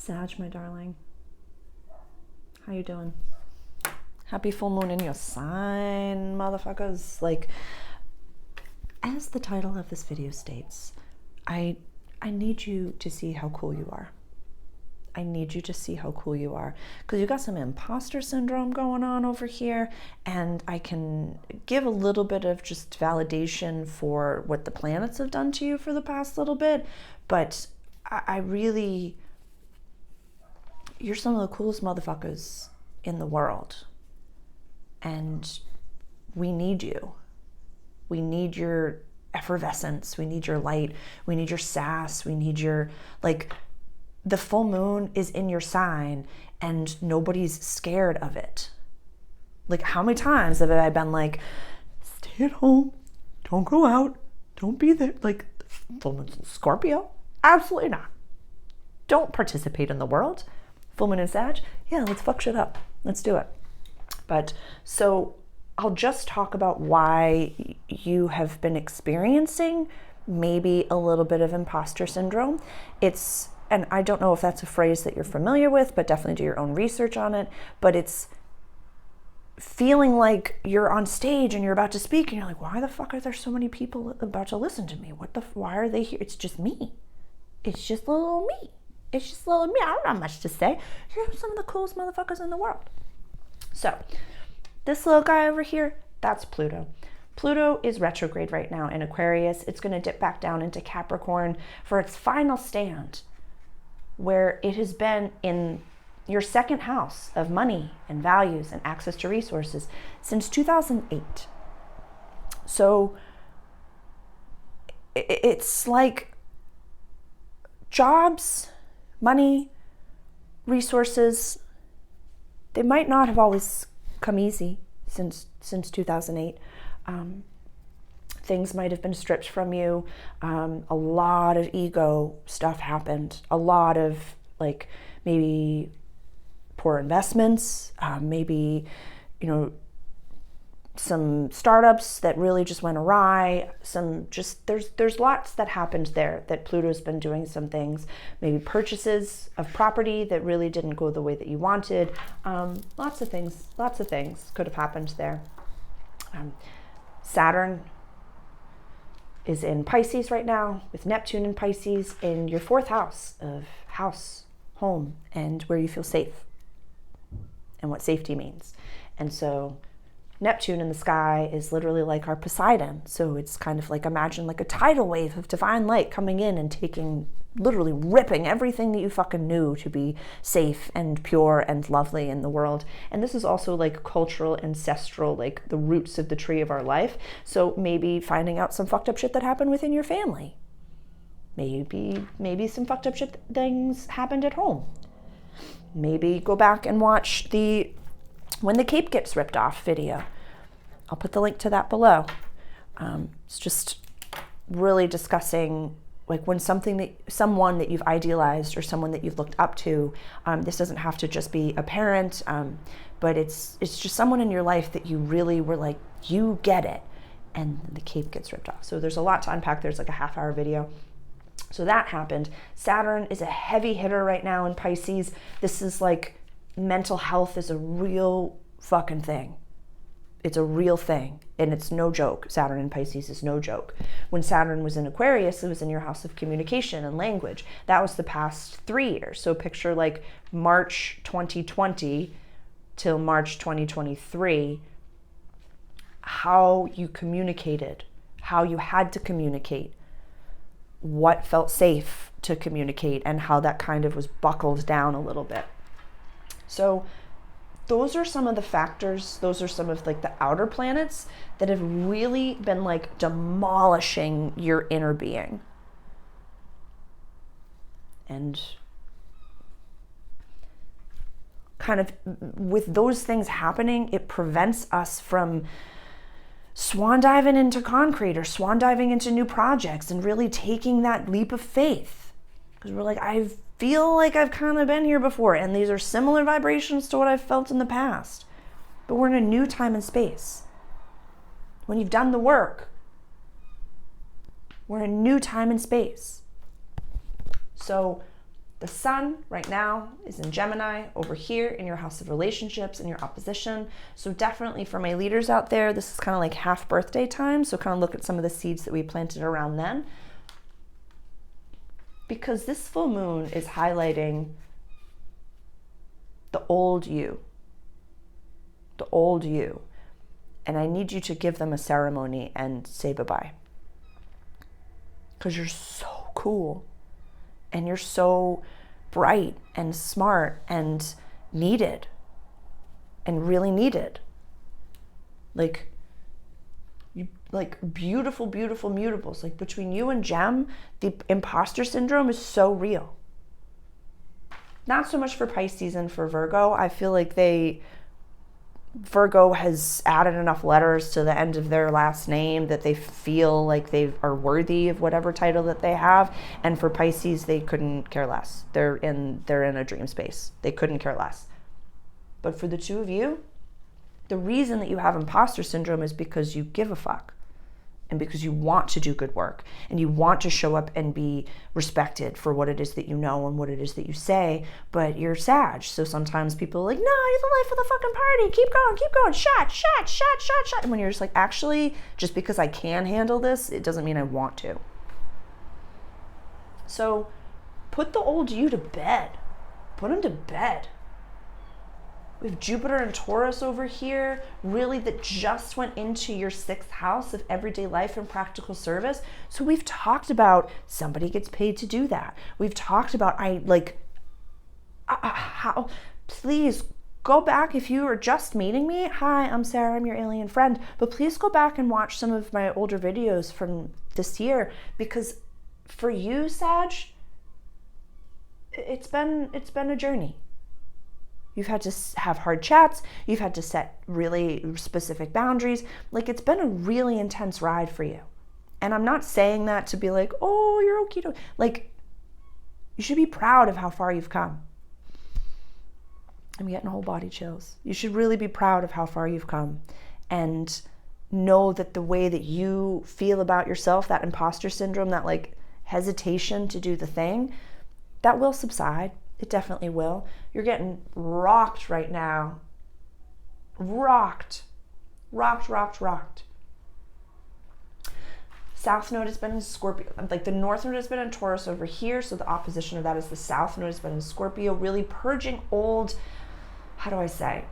Sag, my darling. How you doing? Happy full moon in your sign, motherfuckers. Like, as the title of this video states, I need you to see how cool you are. I need you to see how cool you are, because you got some imposter syndrome going on over here, and I can give a little bit of just validation for what the planets have done to you for the past little bit, but I really, you're some of the coolest motherfuckers in the world, and we need you. We need your effervescence. We need your light. We need your sass. We need your, like, the full moon is in your sign and nobody's scared of it. Like, how many times have I been like, stay at home, don't go out, don't be there. Like, full moon's in Scorpio? Absolutely not. Don't participate in the world. Full moon in Sag? Yeah, let's fuck shit up. Let's do it. But so I'll just talk about why you have been experiencing maybe a little bit of imposter syndrome. And I don't know if that's a phrase that you're familiar with, but definitely do your own research on it. But it's feeling like you're on stage and you're about to speak and you're like, why the fuck are there so many people about to listen to me? Why are they here? It's just me. It's just little me. It's just little me. I don't have much to say. You're some of the coolest motherfuckers in the world. So this little guy over here, that's Pluto. Pluto is retrograde right now in Aquarius. It's going to dip back down into Capricorn for its final stand, where it has been in your second house of money and values and access to resources since 2008. So it's like jobs, money, resources, they might not have always come easy since 2008. Things might have been stripped from you. A lot of ego stuff happened. A lot of, like, maybe poor investments, maybe, some startups that really just went awry. There's lots that happened there that Pluto's been doing some things. Maybe purchases of property that really didn't go the way that you wanted. Lots of things could have happened there. Saturn is in Pisces right now, with Neptune in Pisces in your fourth house of house, home, and where you feel safe and what safety means. And so Neptune in the sky is literally like our Poseidon. So it's kind of like, imagine like a tidal wave of divine light coming in and literally ripping everything that you fucking knew to be safe and pure and lovely in the world. And this is also like cultural, ancestral, like the roots of the tree of our life. So maybe finding out some fucked up shit that happened within your family. Maybe some fucked up shit things happened at home. Maybe go back and watch the When the Cape Gets Ripped Off video. I'll put the link to that below. It's just really discussing, like, when someone that you've idealized or someone that you've looked up to, this doesn't have to just be a parent, but it's just someone in your life that you really were like, you get it, and the cape gets ripped off. So there's a lot to unpack. There's like a half-hour video. So that happened. Saturn is a heavy hitter right now in Pisces. This is like, mental health is a real fucking thing. It's a real thing, and it's no joke. Saturn in Pisces is no joke. When Saturn was in Aquarius, it was in your house of communication and language. That was the past 3 years. So picture like March 2020 till March 2023, how you communicated, how you had to communicate, what felt safe to communicate, and how that kind of was buckled down a little bit. So those are some of the factors, those are some of like the outer planets that have really been like demolishing your inner being. And kind of with those things happening, it prevents us from swan diving into concrete or swan diving into new projects and really taking that leap of faith. Because we're like, I feel like I've kind of been here before, and these are similar vibrations to what I've felt in the past. But we're in a new time and space. When you've done the work, we're in a new time and space. So The sun right now is in Gemini over here in your house of relationships and your opposition. So definitely for my leaders out there, this is kind of like half birthday time. So kind of look at some of the seeds that we planted around then. Because this full moon is highlighting the old you. The old you. And I need you to give them a ceremony and say bye-bye. Because you're so cool. And you're so bright and smart and needed. And really needed. Like beautiful, beautiful mutables. Like between you and Gem, the imposter syndrome is so real. Not so much for Pisces and for Virgo. I feel like Virgo has added enough letters to the end of their last name that they feel like they are worthy of whatever title that they have. And for Pisces, they couldn't care less. They're in a dream space. They couldn't care less. But for the two of you, the reason that you have imposter syndrome is because you give a fuck. And because you want to do good work and you want to show up and be respected for what it is that you know and what it is that you say, but you're Sag. So sometimes people are like, no, you're the life of the fucking party. Keep going, shot. And when you're just like, actually, just because I can handle this, it doesn't mean I want to. So put the old you to bed. Put him to bed. We have Jupiter and Taurus over here, really that just went into your 6th house of everyday life and practical service. So we've talked about somebody gets paid to do that. We've talked about, how, please go back if you are just meeting me. Hi, I'm Sarah, I'm your alien friend. But please go back and watch some of my older videos from this year, because for you, Sag, it's been a journey. You've had to have hard chats. You've had to set really specific boundaries. Like, it's been a really intense ride for you. And I'm not saying that to be like, oh, you're okie dokie. Like, you should be proud of how far you've come. I'm getting whole body chills. You should really be proud of how far you've come. And know that the way that you feel about yourself, that imposter syndrome, that like hesitation to do the thing, that will subside. It definitely will. You're getting rocked right now. Rocked. South node has been in Scorpio. Like the north node has been in Taurus over here. So the opposition of that is the south node has been in Scorpio, really purging old, how do I say?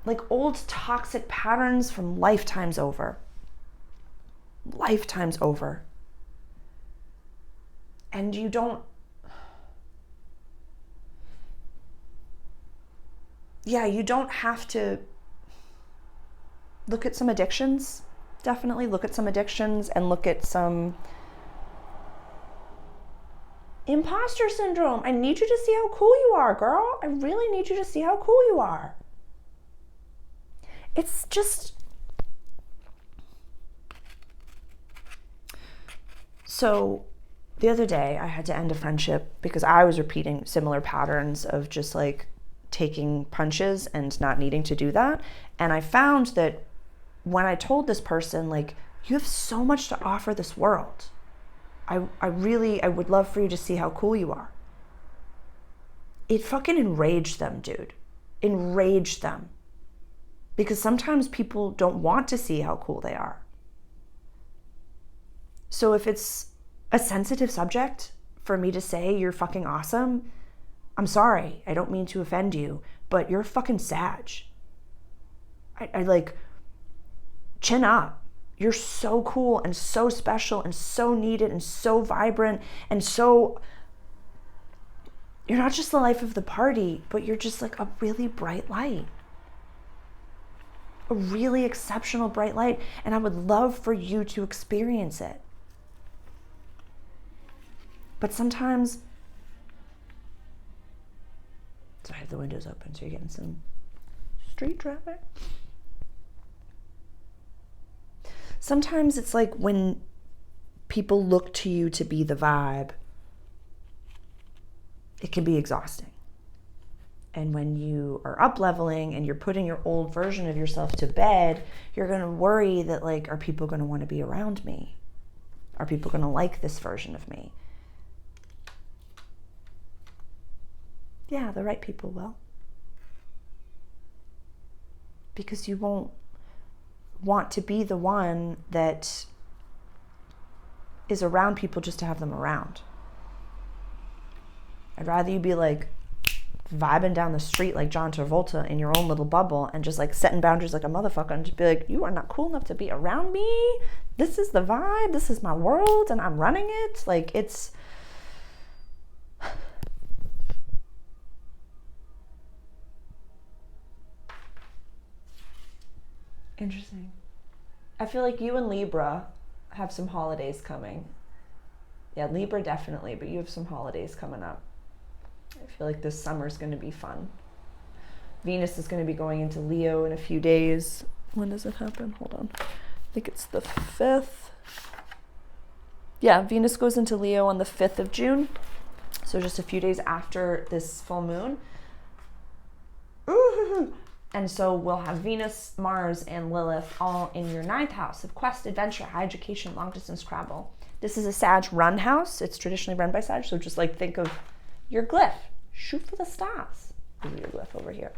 Like old toxic patterns from lifetimes over. Lifetimes over. And you don't, you don't have to look at some addictions. Definitely look at some addictions and look at some imposter syndrome. I need you to see how cool you are, girl. I really need you to see how cool you are. It's just, so the other day I had to end a friendship because I was repeating similar patterns of just like taking punches and not needing to do that. And I found that when I told this person, like, you have so much to offer this world. I would love for you to see how cool you are. It fucking enraged them, dude. Enraged them. Because sometimes people don't want to see how cool they are. So if it's a sensitive subject for me to say you're fucking awesome, I'm sorry, I don't mean to offend you, but you're a fucking Sag. I like, chin up. You're so cool and so special and so needed and so vibrant and so, you're not just the life of the party, but you're just like a really bright light. A really exceptional bright light. And I would love for you to experience it. But sometimes, so I have the windows open, so you're getting some street traffic. Sometimes it's like when people look to you to be the vibe, it can be exhausting. And when you are up leveling and you're putting your old version of yourself to bed, you're going to worry that, like, are people going to want to be around me? Are people going to like this version of me? Yeah, the right people will. Because you won't want to be the one that is around people just to have them around. I'd rather you be like vibing down the street like John Travolta in your own little bubble and just like setting boundaries like a motherfucker and just be like, you are not cool enough to be around me. This is the vibe. This is my world and I'm running it. Like, it's... Interesting. I feel like you and Libra have some holidays coming. Yeah, Libra definitely, but you have some holidays coming up. I feel like this summer is going to be fun. Venus is going to be going into Leo in a few days. When does it happen? Hold on. I think it's the 5th. Yeah, Venus goes into Leo on the 5th of June. So just a few days after this full moon. Ooh. And so we'll have Venus, Mars, and Lilith all in your 9th house of quest, adventure, high education, long distance travel. This is a Sag run house. It's traditionally run by Sag. So just like think of your glyph. Shoot for the stars. This is your glyph over here.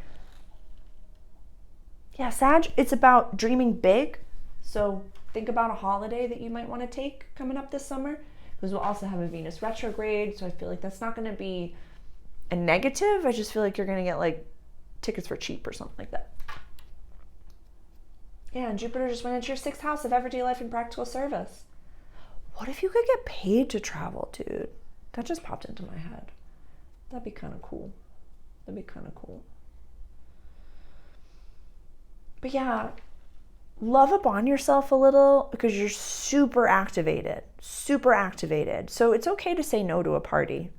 Yeah, Sag, it's about dreaming big. So think about a holiday that you might want to take coming up this summer. Because we'll also have a Venus retrograde. So I feel like that's not going to be a negative. I just feel like you're going to get like tickets for cheap or something like that. Yeah, and Jupiter just went into your 6th house of everyday life and practical service. What if you could get paid to travel, dude? That just popped into my head. That'd be kind of cool. That'd be kind of cool. But yeah, love up on yourself a little because you're super activated. Super activated. So it's okay to say no to a party.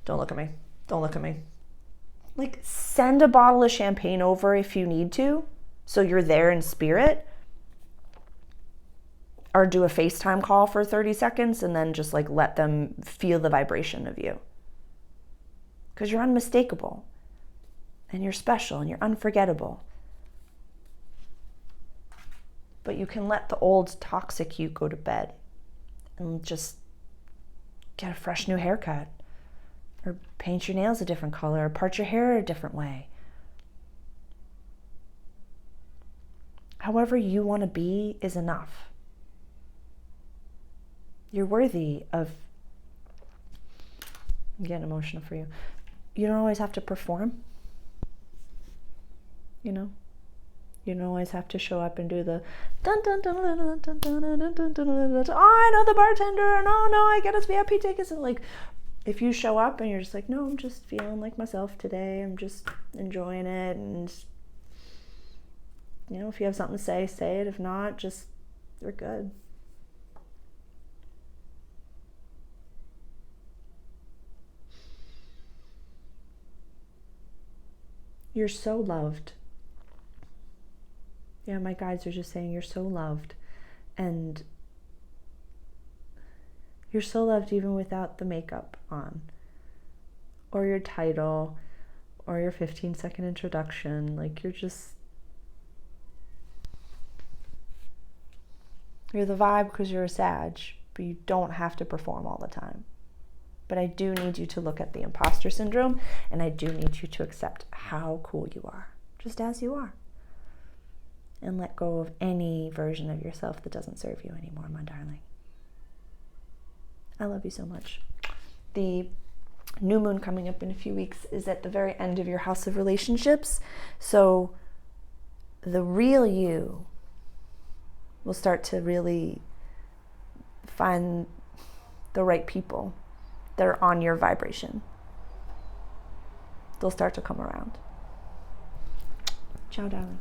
Don't look at me. Don't look at me. Like, send a bottle of champagne over if you need to, so you're there in spirit. Or do a FaceTime call for 30 seconds and then just like let them feel the vibration of you. Because you're unmistakable. And you're special and you're unforgettable. But you can let the old toxic you go to bed and just get a fresh new haircut. Or paint your nails a different color, or part your hair a different way. However you want to be is enough. You're worthy of... I'm getting emotional for you. You don't always have to perform. You know? You don't always have to show up and do the dun dun dun dun dun dun dun dun dun dun dun. Oh, I know the bartender, and oh no, I get us VIP tickets, and like... If you show up and you're just like, no, I'm just feeling like myself today. I'm just enjoying it. And, you know, if you have something to say, say it. If not, just, we're good. You're so loved. Yeah, my guides are just saying you're so loved. And you're so loved even without the makeup on, or your title, or your 15-second introduction. Like, you're the vibe because you're a Sag, but you don't have to perform all the time. But I do need you to look at the imposter syndrome, and I do need you to accept how cool you are, just as you are. And let go of any version of yourself that doesn't serve you anymore, my darling. I love you so much. The new moon coming up in a few weeks is at the very end of your house of relationships. So the real you will start to really find the right people that are on your vibration. They'll start to come around. Ciao, darling.